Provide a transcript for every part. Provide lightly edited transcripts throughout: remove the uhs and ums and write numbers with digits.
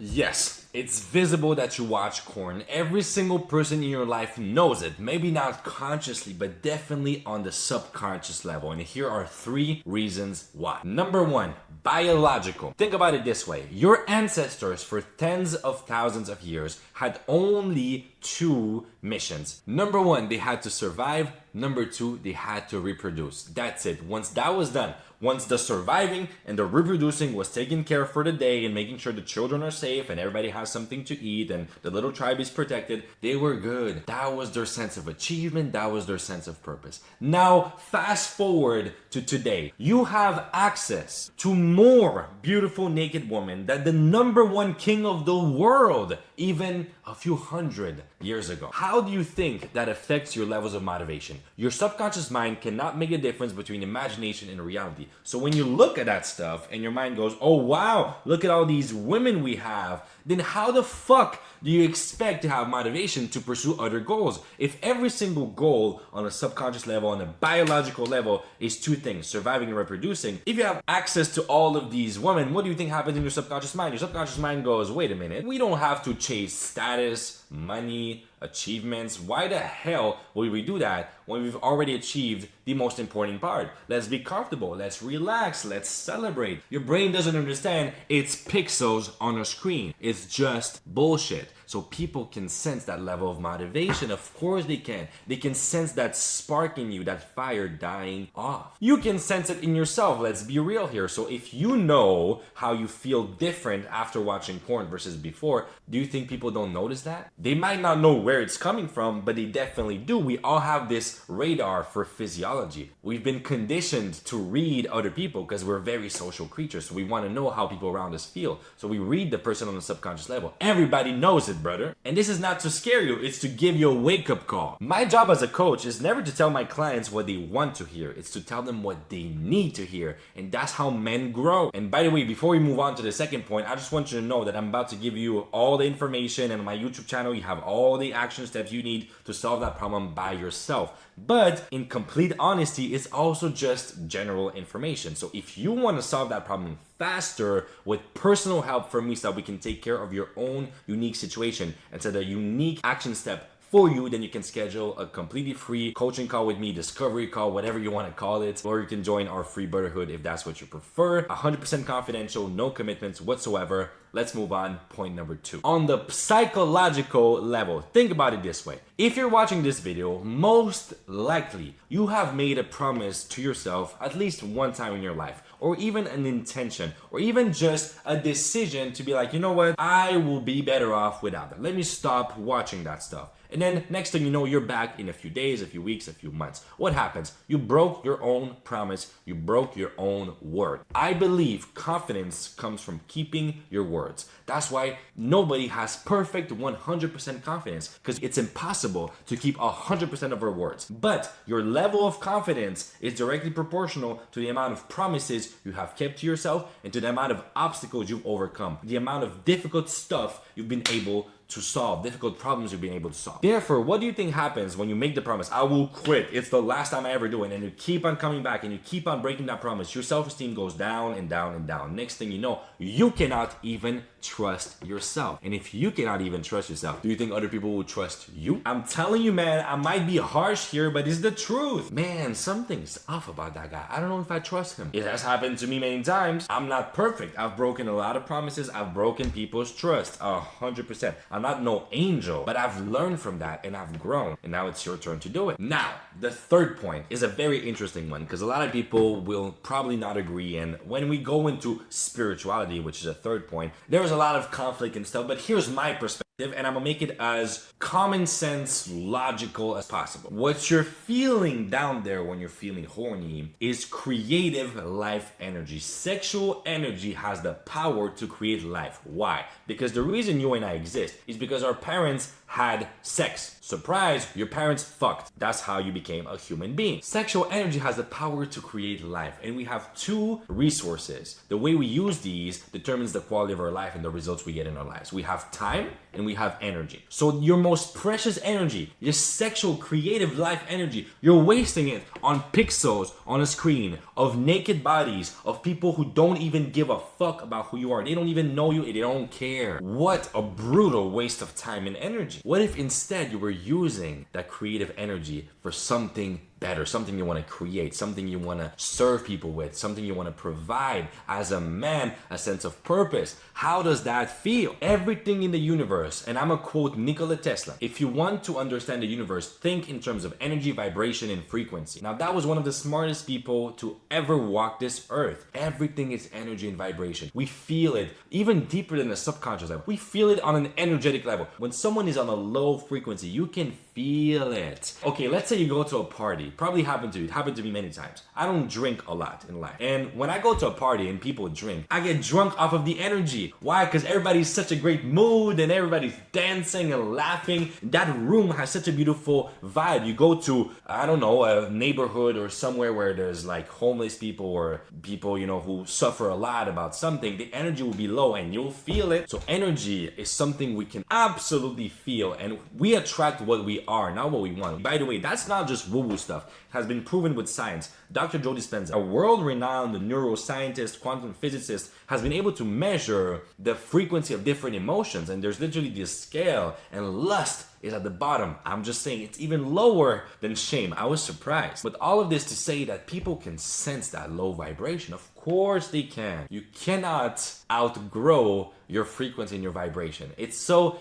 Yes, it's visible that you watch porn. Every single person in your life knows it. Maybe not consciously, but definitely on the subconscious level. And here are 3 reasons why. Number 1, biological. Think about it this way. Your ancestors for tens of thousands of years had only 2 missions. Number 1, they had to survive. Number 2, they had to reproduce. That's it. Once that was done, once the surviving and the reproducing was taken care of for the day and making sure the children are safe and everybody has something to eat and the little tribe is protected, they were good. That was their sense of achievement. That was their sense of purpose. Now, fast forward to today. You have access to more beautiful naked women than the number 1 king of the world, even a few hundred years ago. How do you think that affects your levels of motivation? Your subconscious mind cannot make a difference between imagination and reality. So when you look at that stuff and your mind goes, oh wow, look at all these women we have, then how the fuck do you expect to have motivation to pursue other goals? If every single goal on a subconscious level, on a biological level, is 2 things, surviving and reproducing, if you have access to all of these women, what do you think happens in your subconscious mind? Your subconscious mind goes, wait a minute, we don't have to chase status, money, achievements. Why the hell would we do that when we've already achieved the most important part? Let's be comfortable, let's relax, let's celebrate. Your brain doesn't understand it's pixels on a screen. It's just bullshit. So people can sense that level of motivation. Of course they can. They can sense that spark in you, that fire dying off. You can sense it in yourself. Let's be real here. So if you know how you feel different after watching porn versus before, do you think people don't notice that? They might not know where it's coming from, but they definitely do. We all have this radar for physiology. We've been conditioned to read other people because we're very social creatures. So we want to know how people around us feel. So we read the person on the subconscious level. Everybody knows it, brother. And this is not to scare you, it's to give you a wake-up call. My job as a coach is never to tell my clients what they want to hear. It's to tell them what they need to hear. And that's how men grow. And by the way, before we move on to the second point, I just want you to know that I'm about to give you all the information, and on my YouTube channel, you have all the action steps you need to solve that problem by yourself. But in complete honesty, it's also just general information. So if you want to solve that problem faster with personal help from me so that we can take care of your own unique situation and set a unique action step for you, then you can schedule a completely free coaching call with me, discovery call, whatever you want to call it, or you can join our free brotherhood if that's what you prefer. 100% confidential, no commitments whatsoever. Let's move on. Point number 2. On the psychological level, think about it this way. If you're watching this video, most likely you have made a promise to yourself at least one time in your life, or even an intention, or even just a decision to be like, you know what, I will be better off without that. Let me stop watching that stuff. And then next thing you know, you're back in a few days, a few weeks, a few months. What happens? You broke your own promise. You broke your own word. I believe confidence comes from keeping your words. That's why nobody has perfect 100% confidence, because it's impossible to keep 100% of our words. But your level of confidence is directly proportional to the amount of promises you have kept to yourself and to the amount of obstacles you've overcome, the amount of difficult stuff you've been able to solve, difficult problems you've been able to solve. Therefore, what do you think happens when you make the promise, I will quit, it's the last time I ever do it, and you keep on coming back and you keep on breaking that promise? Your self-esteem goes down and down and down. Next thing you know, you cannot even trust yourself. And if you cannot even trust yourself, do you think other people will trust you? I'm telling you, man, I might be harsh here, but it's the truth. Man, something's off about that guy. I don't know if I trust him. It has happened to me many times. I'm not perfect. I've broken a lot of promises. I've broken people's trust 100%. I'm not no angel, but I've learned from that and I've grown, and now it's your turn to do it. Now, the third point is a very interesting one because a lot of people will probably not agree, and when we go into spirituality, which is a third point, there's a lot of conflict and stuff, but here's my perspective, and I'm gonna make it as common sense, logical as possible. What you're feeling down there when you're feeling horny is creative life energy. Sexual energy has the power to create life. Why? Because the reason you and I exist is because our parents had sex. Surprise, your parents fucked. That's how you became a human being. Sexual energy has the power to create life, and we have 2 resources. The way we use these determines the quality of our life and the results we get in our lives. We have time and we we have energy. So your most precious energy, your sexual, creative life energy, you're wasting it on pixels on a screen of naked bodies, of people who don't even give a fuck about who you are. They don't even know you, they don't care. What a brutal waste of time and energy. What if instead you were using that creative energy for something better, something you want to create, something you want to serve people with, something you want to provide as a man, a sense of purpose? How does that feel? Everything in the universe, and I'm gonna quote Nikola Tesla, if you want to understand the universe, think in terms of energy, vibration, and frequency. Now, that was one of the smartest people to ever walk this earth. Everything is energy and vibration. We feel it even deeper than the subconscious level. We feel it on an energetic level. When someone is on a low frequency, you can feel it. Okay, let's say you go to a party. Probably happened to you. It happened to me many times. I don't drink a lot in life. And when I go to a party and people drink, I get drunk off of the energy. Why? Because everybody's such a great mood and everybody's dancing and laughing. That room has such a beautiful vibe. You go to, I don't know, a neighborhood or somewhere where there's like homeless people or people, you know, who suffer a lot about something. The energy will be low and you'll feel it. So energy is something we can absolutely feel, and we attract what we are, not what we want. By the way, that's not just woo-woo stuff. It has been proven with science. Dr. Joe Dispenza, a world-renowned neuroscientist, quantum physicist, has been able to measure the frequency of different emotions, and there's literally this scale, and lust is at the bottom. I'm just saying it's even lower than shame. I was surprised. But all of this to say that people can sense that low vibration. Of course they can. You cannot outgrow your frequency and your vibration. It's so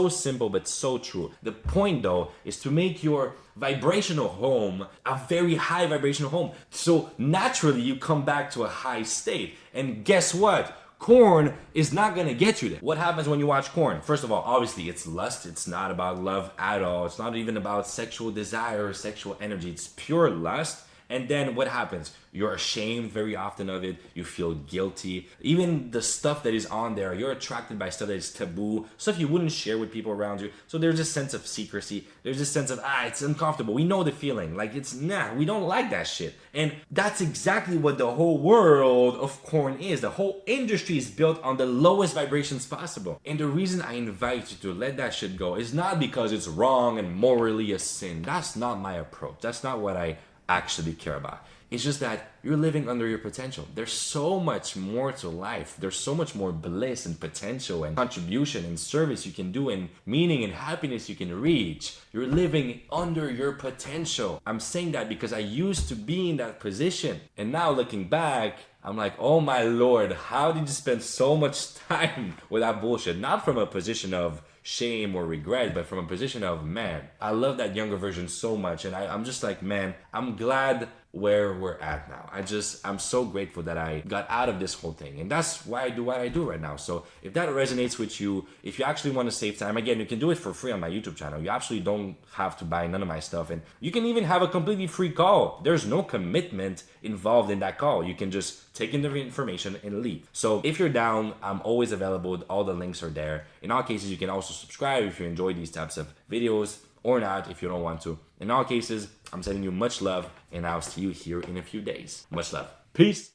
simple but so true. The point though is to make your vibrational home a very high vibrational home. So naturally you come back to a high state. And guess what? Corn is not gonna get you there. What happens when you watch corn? First of all, obviously it's lust. It's not about love at all. It's not even about sexual desire or sexual energy. It's pure lust. And then what happens? You're ashamed very often of it. You feel guilty. Even the stuff that is on there, you're attracted by stuff that is taboo, stuff you wouldn't share with people around you. So there's this sense of secrecy. There's this sense of, it's uncomfortable. We know the feeling. Like we don't like that shit. And that's exactly what the whole world of corn is. The whole industry is built on the lowest vibrations possible. And the reason I invite you to let that shit go is not because it's wrong and morally a sin. That's not my approach. That's not what I actually care about. It's just that you're living under your potential. There's so much more to life. There's so much more bliss and potential and contribution and service you can do and meaning and happiness you can reach. You're living under your potential. I'm saying that because I used to be in that position. And now looking back, I'm like, oh my Lord, how did you spend so much time with that bullshit? Not from a position of shame or regret, but from a position of, man, I love that younger version so much. And I'm just like, man, I'm glad where we're at now. I'm so grateful that I got out of this whole thing. And that's why I do what I do right now. So if that resonates with you, if you actually want to save time, again, you can do it for free on my YouTube channel. You absolutely don't have to buy none of my stuff. And you can even have a completely free call. There's no commitment involved in that call. You can just take in the information and leave. So if you're down, I'm always available. All the links are there. In all cases, you can also subscribe if you enjoy these types of videos, or not if you don't want to. In all cases, I'm sending you much love, and I'll see you here in a few days. Much love. Peace.